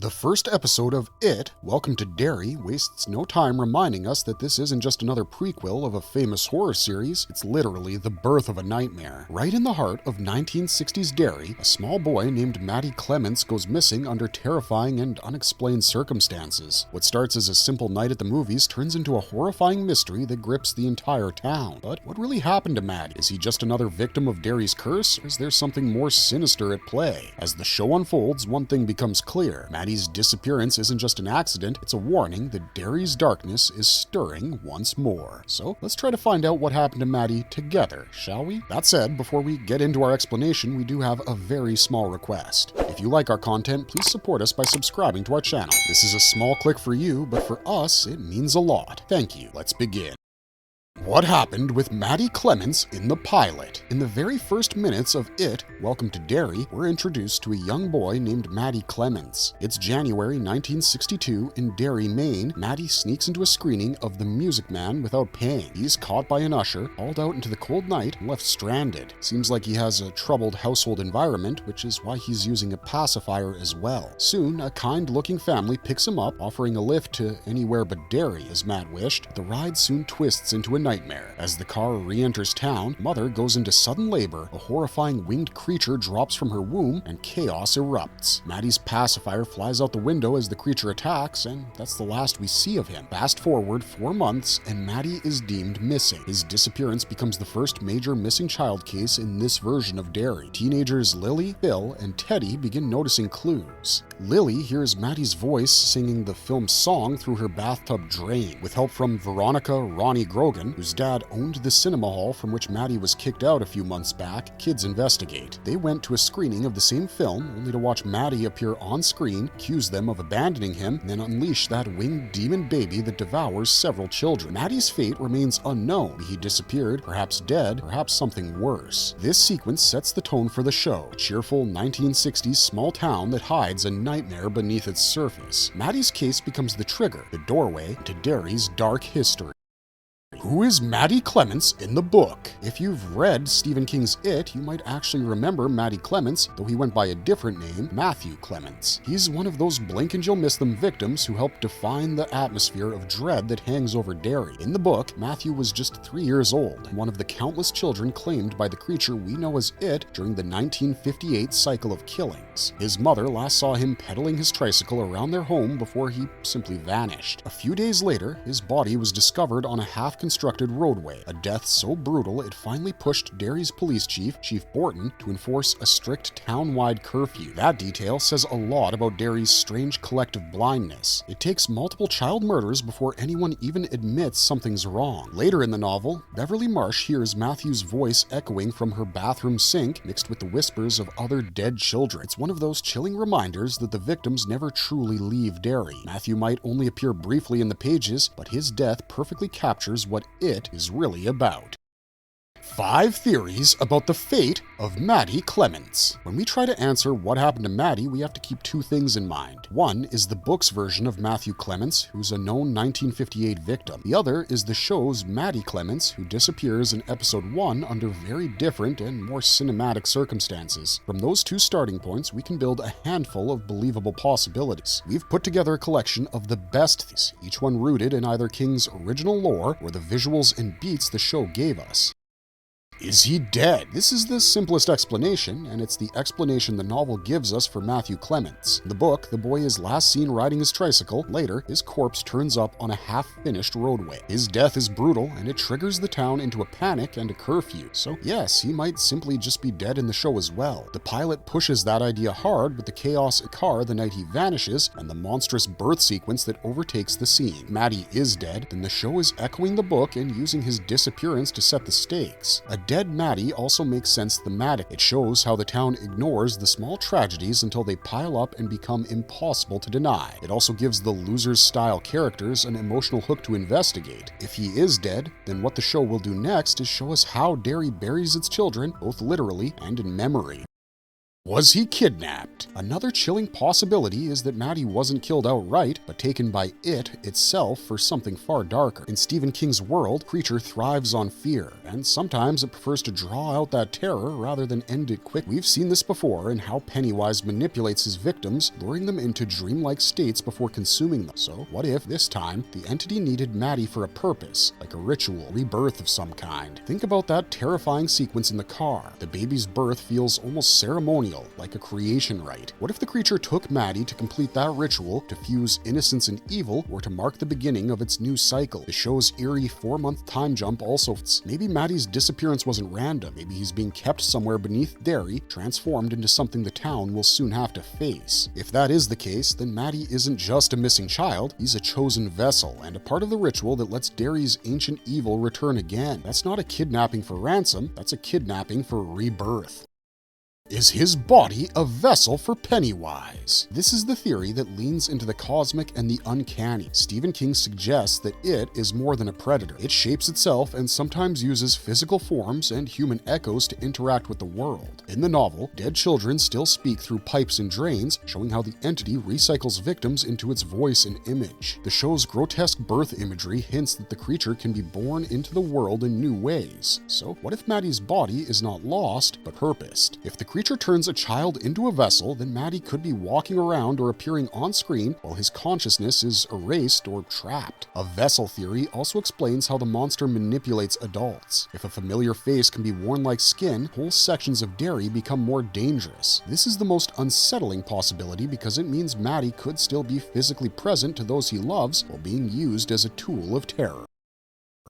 The first episode of It, Welcome to Derry, wastes no time reminding us that this isn't just another prequel of a famous horror series, it's literally the birth of a nightmare. Right in the heart of 1960s Derry, a small boy named Matty Clements goes missing under terrifying and unexplained circumstances. What starts as a simple night at the movies turns into a horrifying mystery that grips the entire town. But what really happened to Matty? Is he just another victim of Derry's curse, or is there something more sinister at play? As the show unfolds, one thing becomes clear. Matty's disappearance isn't just an accident, it's a warning that Derry's darkness is stirring once more. So let's try to find out what happened to Matty together, shall we? That said, before we get into our explanation, we do have a very small request. If you like our content, please support us by subscribing to our channel. This is a small click for you, but for us, it means a lot. Thank you. Let's begin. What happened with Matty Clements in the pilot? In the very first minutes of It, Welcome to Derry, we're introduced to a young boy named Matty Clements. It's January 1962 in Derry, Maine. Matty sneaks into a screening of The Music Man without paying. He's caught by an usher, hauled out into the cold night, and left stranded. Seems like he has a troubled household environment, which is why he's using a pacifier as well. Soon, a kind-looking family picks him up, offering a lift to anywhere but Derry, as Matt wished. The ride soon twists into a nightmare. As the car re-enters town, Mother goes into sudden labor, a horrifying winged creature drops from her womb, and chaos erupts. Matty's pacifier flies out the window as the creature attacks, and that's the last we see of him. Fast forward 4 months, and Matty is deemed missing. His disappearance becomes the first major missing child case in this version of Derry. Teenagers Lily, Phil, and Teddy begin noticing clues. Lily hears Matty's voice singing the film's song through her bathtub drain. With help from Veronica Ronnie Grogan, whose dad owned the cinema hall from which Matty was kicked out a few months back, kids investigate. They went to a screening of the same film only to watch Matty appear on screen, accuse them of abandoning him, and then unleash that winged demon baby that devours several children. Matty's fate remains unknown. He disappeared, perhaps dead, perhaps something worse. This sequence sets the tone for the show, a cheerful 1960s small town that hides a nightmare beneath its surface. Matty's case becomes the trigger, the doorway to Derry's dark history. Who is Matty Clements in the book? If you've read Stephen King's It, you might actually remember Matty Clements, though he went by a different name, Matthew Clements. He's one of those blink and you'll miss them victims who helped define the atmosphere of dread that hangs over Derry. In the book, Matthew was just 3 years old, one of the countless children claimed by the creature we know as It during the 1958 cycle of killings. His mother last saw him pedaling his tricycle around their home before he simply vanished. A few days later, his body was discovered on a half-constructed roadway, a death so brutal it finally pushed Derry's police chief, Chief Borton, to enforce a strict town-wide curfew. That detail says a lot about Derry's strange collective blindness. It takes multiple child murders before anyone even admits something's wrong. Later in the novel, Beverly Marsh hears Matthew's voice echoing from her bathroom sink, mixed with the whispers of other dead children. It's one of those chilling reminders that the victims never truly leave Derry. Matthew might only appear briefly in the pages, but his death perfectly captures what It is really about. 5 theories about the fate of Matty Clements. When we try to answer what happened to Matty, we have to keep 2 things in mind. One is the book's version of Matthew Clements, who's a known 1958 victim. The other is the show's Matty Clements, who disappears in episode 1 under very different and more cinematic circumstances. From those 2 starting points, we can build a handful of believable possibilities. We've put together a collection of the best theories, each one rooted in either King's original lore or the visuals and beats the show gave us. Is he dead? This is the simplest explanation, and it's the explanation the novel gives us for Matthew Clements. In the book, the boy is last seen riding his tricycle. Later, his corpse turns up on a half-finished roadway. His death is brutal, and it triggers the town into a panic and a curfew. So yes, he might simply just be dead in the show as well. The pilot pushes that idea hard with the chaos car the night he vanishes, and the monstrous birth sequence that overtakes the scene. If Matty is dead, then the show is echoing the book and using his disappearance to set the stakes. A dead Matty also makes sense thematically. It shows how the town ignores the small tragedies until they pile up and become impossible to deny. It also gives the losers-style characters an emotional hook to investigate. If he is dead, then what the show will do next is show us how Derry buries its children, both literally and in memory. Was he kidnapped? Another chilling possibility is that Maddie wasn't killed outright, but taken by it itself for something far darker. In Stephen King's world, creature thrives on fear, and sometimes it prefers to draw out that terror rather than end it quick. We've seen this before in how Pennywise manipulates his victims, luring them into dreamlike states before consuming them. So what if, this time, the entity needed Maddie for a purpose, like a ritual, rebirth of some kind? Think about that terrifying sequence in the car. The baby's birth feels almost ceremonial, like a creation rite. What if the creature took Maddie to complete that ritual, to fuse innocence and evil, or to mark the beginning of its new cycle? The show's eerie 4-month time jump also fits. Maybe Maddie's disappearance wasn't random. Maybe he's being kept somewhere beneath Derry, transformed into something the town will soon have to face. If that is the case, then Maddie isn't just a missing child, he's a chosen vessel, and a part of the ritual that lets Derry's ancient evil return again. That's not a kidnapping for ransom, that's a kidnapping for rebirth. Is his body a vessel for Pennywise? This is the theory that leans into the cosmic and the uncanny. Stephen King suggests that it is more than a predator. It shapes itself and sometimes uses physical forms and human echoes to interact with the world. In the novel, dead children still speak through pipes and drains, showing how the entity recycles victims into its voice and image. The show's grotesque birth imagery hints that the creature can be born into the world in new ways. So what if Maddie's body is not lost, but purposed? If the creature turns a child into a vessel, then Maddie could be walking around or appearing on screen while his consciousness is erased or trapped. A vessel theory also explains how the monster manipulates adults. If a familiar face can be worn like skin, whole sections of Derry become more dangerous. This is the most unsettling possibility because it means Maddie could still be physically present to those he loves while being used as a tool of terror.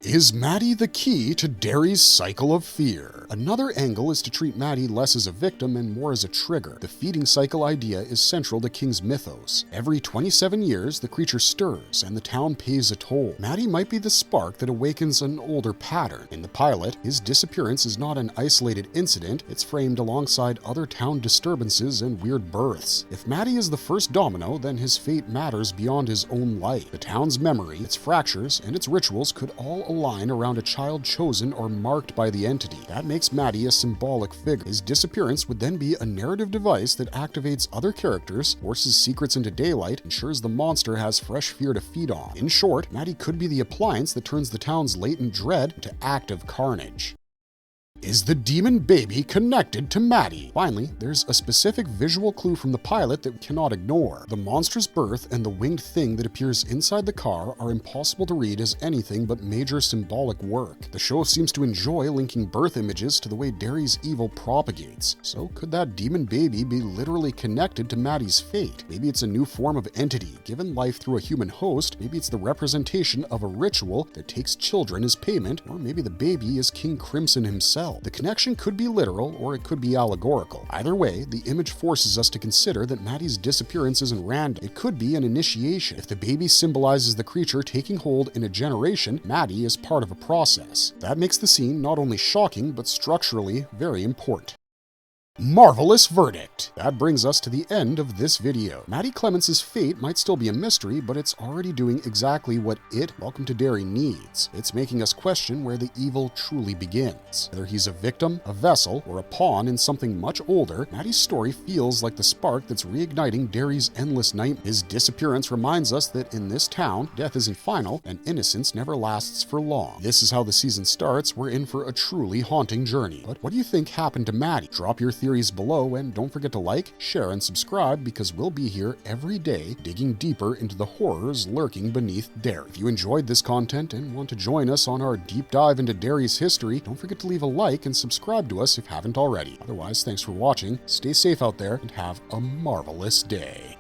Is Maddie the key to Derry's cycle of fear? Another angle is to treat Maddie less as a victim and more as a trigger. The feeding cycle idea is central to King's mythos. Every 27 years, the creature stirs and the town pays a toll. Maddie might be the spark that awakens an older pattern. In the pilot, his disappearance is not an isolated incident, it's framed alongside other town disturbances and weird births. If Maddie is the first domino, then his fate matters beyond his own life. The town's memory, its fractures, and its rituals could all align around a child chosen or marked by the entity. That makes Maddie a symbolic figure. His disappearance would then be a narrative device that activates other characters, forces secrets into daylight, ensures the monster has fresh fear to feed on. In short, Maddie could be the appliance that turns the town's latent dread into active carnage. Is the demon baby connected to Maddie? Finally, there's a specific visual clue from the pilot that we cannot ignore. The monstrous birth and the winged thing that appears inside the car are impossible to read as anything but major symbolic work. The show seems to enjoy linking birth images to the way Derry's evil propagates. So could that demon baby be literally connected to Maddie's fate? Maybe it's a new form of entity, given life through a human host. Maybe it's the representation of a ritual that takes children as payment, or maybe the baby is King Crimson himself. The connection could be literal or it could be allegorical. Either way, the image forces us to consider that Maddie's disappearance isn't random. It could be an initiation. If the baby symbolizes the creature taking hold in a generation, Maddie is part of a process. That makes the scene not only shocking, but structurally very important. Marvelous verdict. That brings us to the end of this video. Maddie Clements' fate might still be a mystery, but it's already doing exactly what Welcome to Derry needs. It's making us question where the evil truly begins. Whether he's a victim, a vessel, or a pawn in something much older, Maddie's story feels like the spark that's reigniting Derry's endless nightmare. His disappearance reminds us that in this town, death isn't final, and innocence never lasts for long. This is how the season starts. We're in for a truly haunting journey. But what do you think happened to Maddie? Drop your theories below, and don't forget to like, share, and subscribe because we'll be here every day digging deeper into the horrors lurking beneath Derry. If you enjoyed this content and want to join us on our deep dive into Derry's history, don't forget to leave a like and subscribe to us if you haven't already. Otherwise, thanks for watching, stay safe out there, and have a marvelous day.